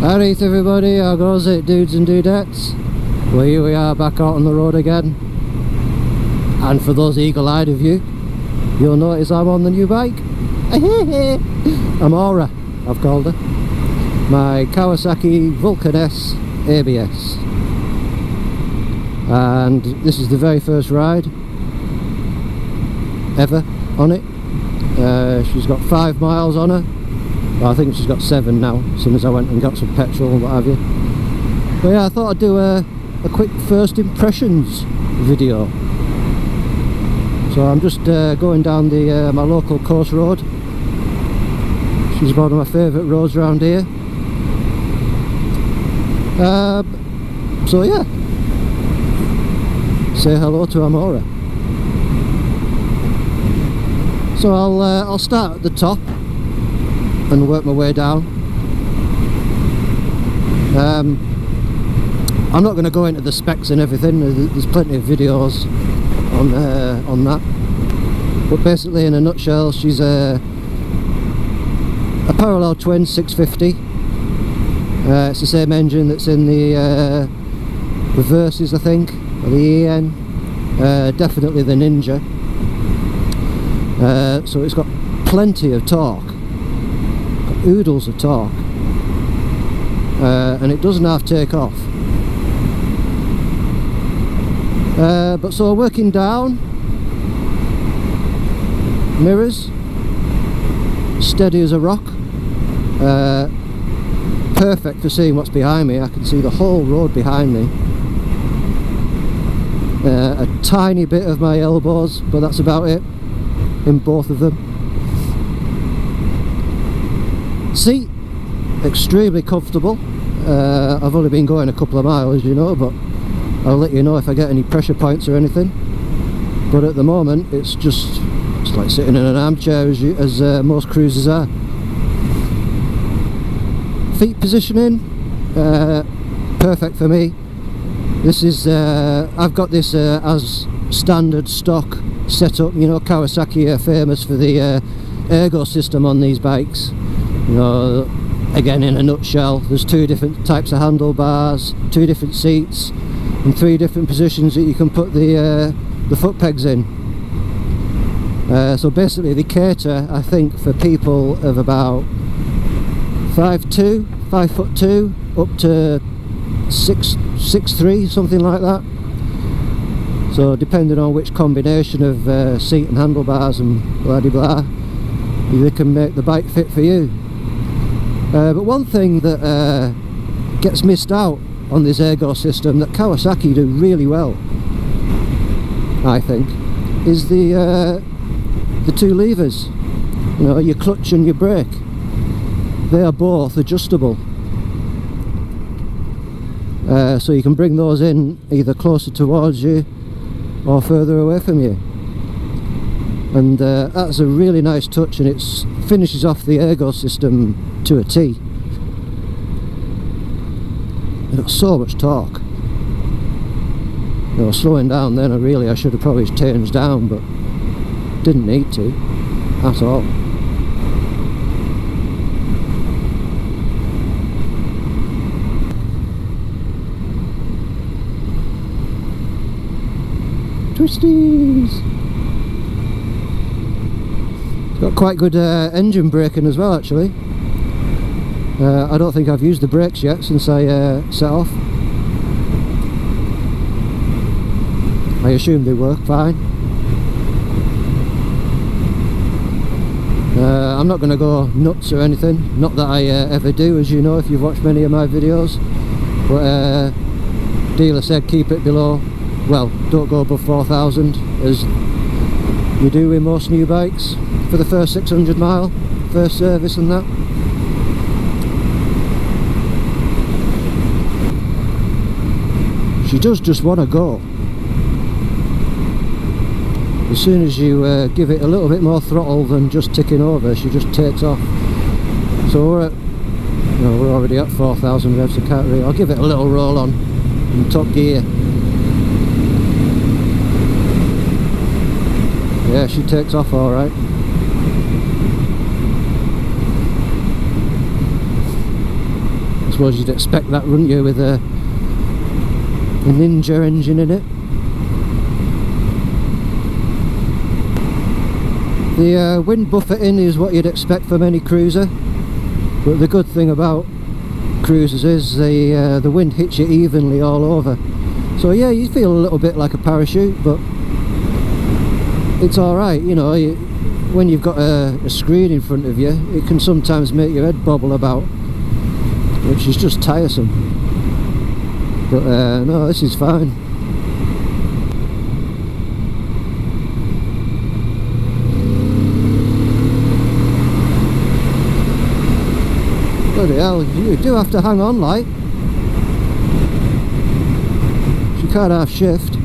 Alright everybody, how goes it, dudes and dudettes? Well, here we are back out on the road again. And for those eagle-eyed of you, you'll notice I'm on the new bike. Amora, I've called her. My Kawasaki Vulcan S ABS. And this is the very first ride ever on it. She's got 5 miles on her. Well, I think she's got 7 now, as soon as I went and got some petrol and what have you. But yeah, I thought I'd do a quick first impressions video. So I'm just going down the my local coast road. She's one of my favourite roads around here. So yeah, say hello to Amora. So I'll start at the top and work my way down. I'm not going to go into the specs and everything. There's plenty of videos on that. But basically, in a nutshell, she's a parallel twin 650. It's the same engine that's in the Versys, I think, or the EN. Definitely the Ninja. So it's got plenty of torque. Oodles of torque, and it doesn't have take-off. But so working down, mirrors, steady as a rock, perfect for seeing what's behind me. I can see the whole road behind me. A tiny bit of my elbows, but that's about it in both of them. Seat, extremely comfortable. I've only been going a couple of miles, you know, but I'll let you know if I get any pressure points or anything. But at the moment, it's like sitting in an armchair, as most cruisers are. Feet positioning, perfect for me. This is I've got this as standard stock setup. You know, Kawasaki are famous for the ergo system on these bikes. You know, again, in a nutshell, there's 2 different types of handlebars, 2 different seats, and 3 different positions that you can put the foot pegs in. So basically, they cater, I think, for people of about 5'2", 5'2", up to 6'3", something like that. So depending on which combination of seat and handlebars and blah de blah, they can make the bike fit for you. But one thing that gets missed out on this ergo system that Kawasaki do really well, I think, is the 2 levers. You know, your clutch and your brake. They are both adjustable. So you can bring those in either closer towards you or further away from you. And that's a really nice touch, and it finishes off the ergo system to a T. It's got so much torque. You know, slowing down then, I should have probably changed down, but didn't need to at all. Twisties! Got quite good engine braking as well, actually. I don't think I've used the brakes yet since I set off. I assume they work fine. I'm not going to go nuts or anything, not that I ever do, as you know if you've watched many of my videos. But dealer said keep it below, well, don't go above 4,000, as you do with most new bikes, for the first 600 mile, first service and that. She does just want to go. As soon as you give it a little bit more throttle than just ticking over, she just takes off. So we're already at 4,000 revs, so can't really. I'll give it a little roll on in top gear. Yeah, she takes off all right. suppose you'd expect that, wouldn't you, with a Ninja engine in it. The wind buffeting is what you'd expect from any cruiser, but the good thing about cruisers is the wind hits you evenly all over. So yeah, you feel a little bit like a parachute, but it's alright, you know. When you've got a screen in front of you, it can sometimes make your head bobble about, which is just tiresome. But no, this is fine. Bloody hell, you do have to hang on, like. You can't half shift.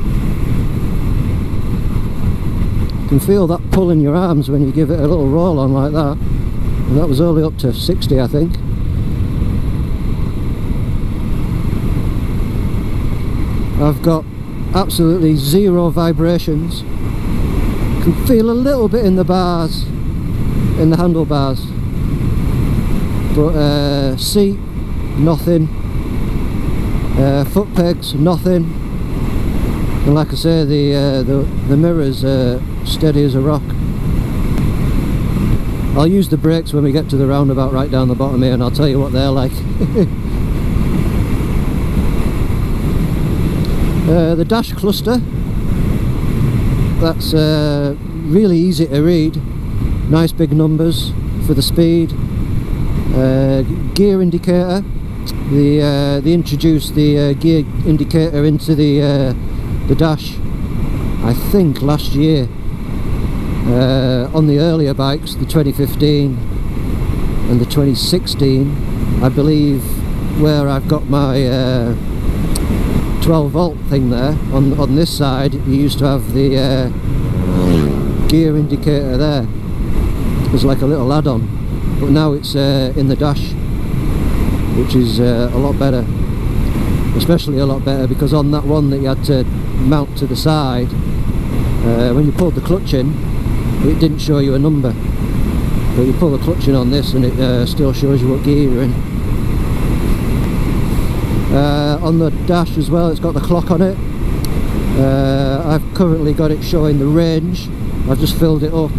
You can feel that pull in your arms when you give it a little roll on like that. And that was only up to 60, I think. I've got absolutely zero vibrations. Can feel a little bit in the bars, in the handlebars, but seat, nothing. Foot pegs, nothing. And like I say, the mirrors are steady as a rock. I'll use the brakes when we get to the roundabout right down the bottom here, and I'll tell you what they're like. The dash cluster, that's really easy to read. Nice big numbers for the speed. Gear indicator, they introduced the gear indicator into the dash, I think last year. On the earlier bikes, the 2015 and the 2016, I believe, where I've got my 12 volt thing there, on this side you used to have the gear indicator there. It's like a little add-on, but now it's in the dash, which is a lot better, especially a lot better because on that one that you had to mount to the side, when you pulled the clutch in, it didn't show you a number, but you pull the clutch in on this and it still shows you what gear you're in. On the dash as well, it's got the clock on it. I've currently got it showing the range. I've just filled it up,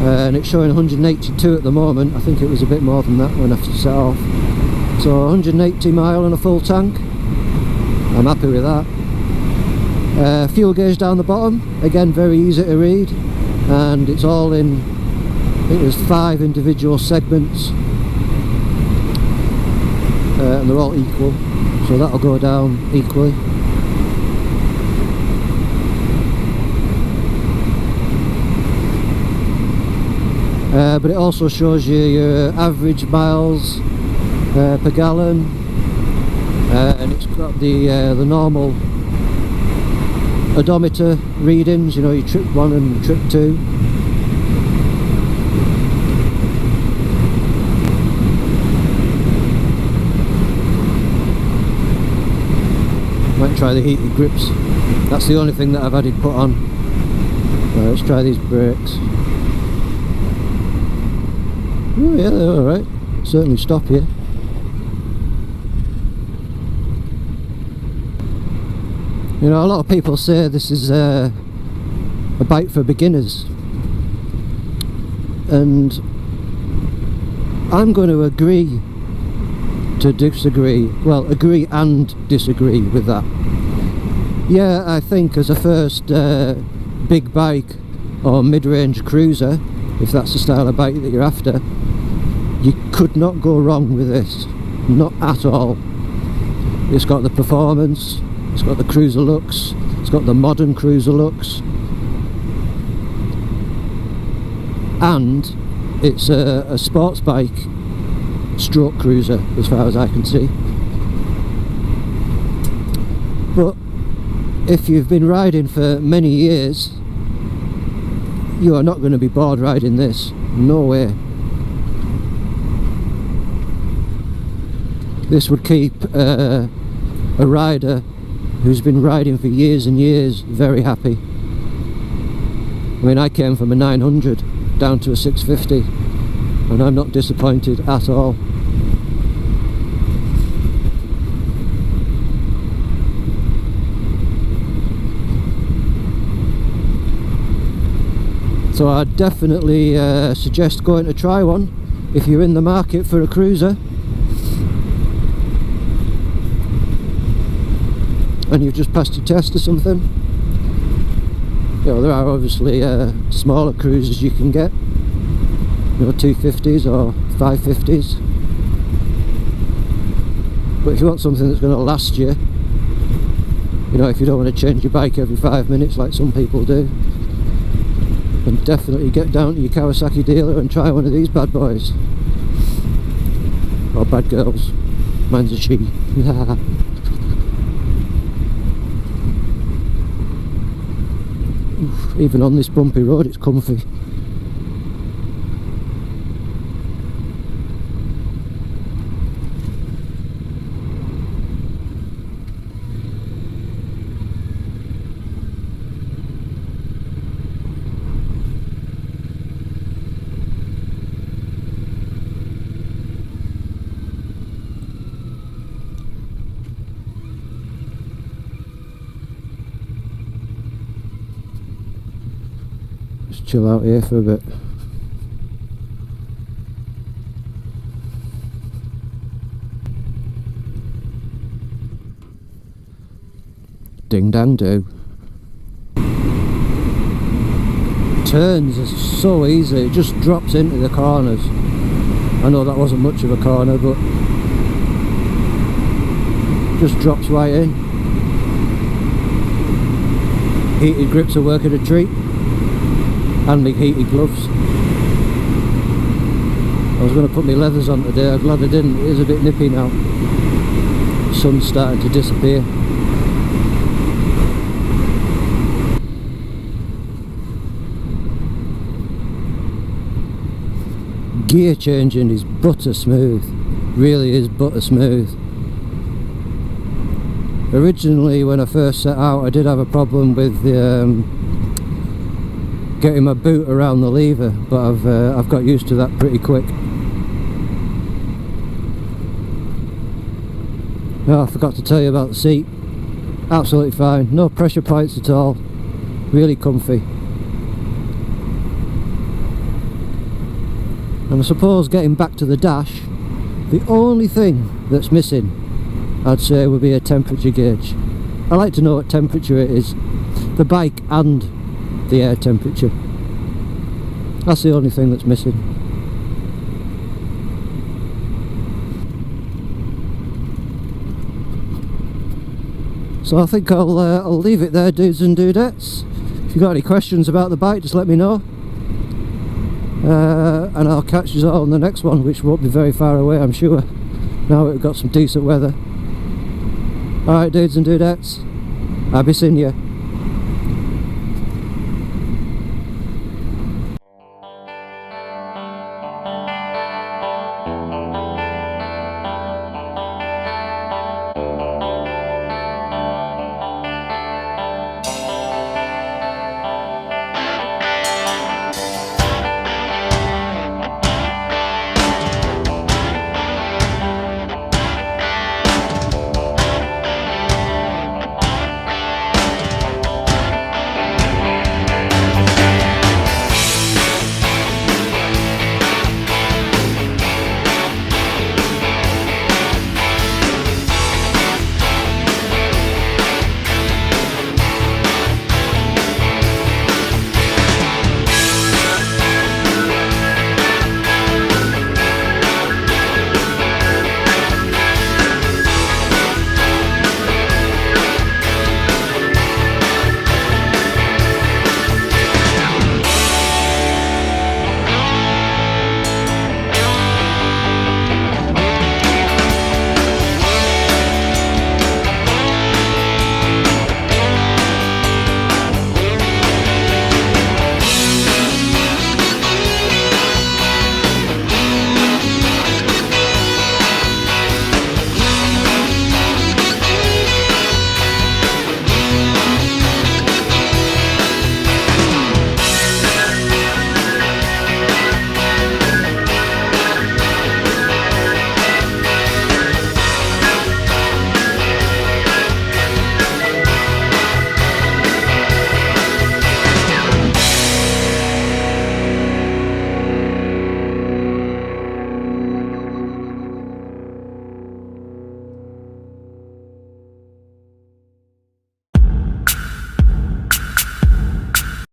and it's showing 182 at the moment. I think it was a bit more than that when I set off. So 180 mile on a full tank. I'm happy with that. Fuel gauge down the bottom, again very easy to read, and it's all in, I think there's 5 individual segments, and they're all equal, so that'll go down equally. But it also shows you your average miles per gallon, and it's got the normal odometer readings, you know, your trip 1 and trip 2. Might try the heated grips. That's the only thing that I've had it put on. Let's try these brakes. Oh yeah, they're alright. Certainly stop here. You know, a lot of people say this is a bike for beginners, and I'm going to agree to disagree. Well, agree and disagree with that. Yeah, I think as a first big bike or mid-range cruiser, if that's the style of bike that you're after, you could not go wrong with this. Not at all. It's got the performance, it's got the cruiser looks, it's got the modern cruiser looks, and it's a sports bike stroke cruiser as far as I can see. But if you've been riding for many years, you are not going to be bored riding this. No way. This would keep a rider who's been riding for years and years very happy. I mean, I came from a 900 down to a 650, and I'm not disappointed at all. So I'd definitely suggest going to try one if you're in the market for a cruiser and you've just passed your test or something. You know, there are obviously smaller cruisers you can get, you know, 250s or 550s, but if you want something that's going to last you, you know, if you don't want to change your bike every 5 minutes like some people do, then definitely get down to your Kawasaki dealer and try one of these bad boys. Or bad girls. Mine's a she. Oof, even on this bumpy road it's comfy. Just chill out here for a bit. Ding dang do. Turns are so easy, it just drops into the corners. I know that wasn't much of a corner, but just drops right in. Heated grips are working a treat. And my heated gloves. I was going to put my leathers on today, I'm glad I didn't. It is a bit nippy now. The sun's starting to disappear. Gear changing is butter smooth. Really is butter smooth. Originally when I first set out I did have a problem with the getting my boot around the lever, but I've got used to that pretty quick. Oh, I forgot to tell you about the seat. Absolutely fine, no pressure points at all. Really comfy. And I suppose getting back to the dash, the only thing that's missing, I'd say, would be a temperature gauge. I like to know what temperature it is, the bike and the air temperature. That's the only thing that's missing. So I think I'll leave it there, dudes and dudettes. If you've got any questions about the bike, just let me know. And I'll catch you all on the next one, which won't be very far away, I'm sure. Now we've got some decent weather. Alright, dudes and dudettes, Abysinya.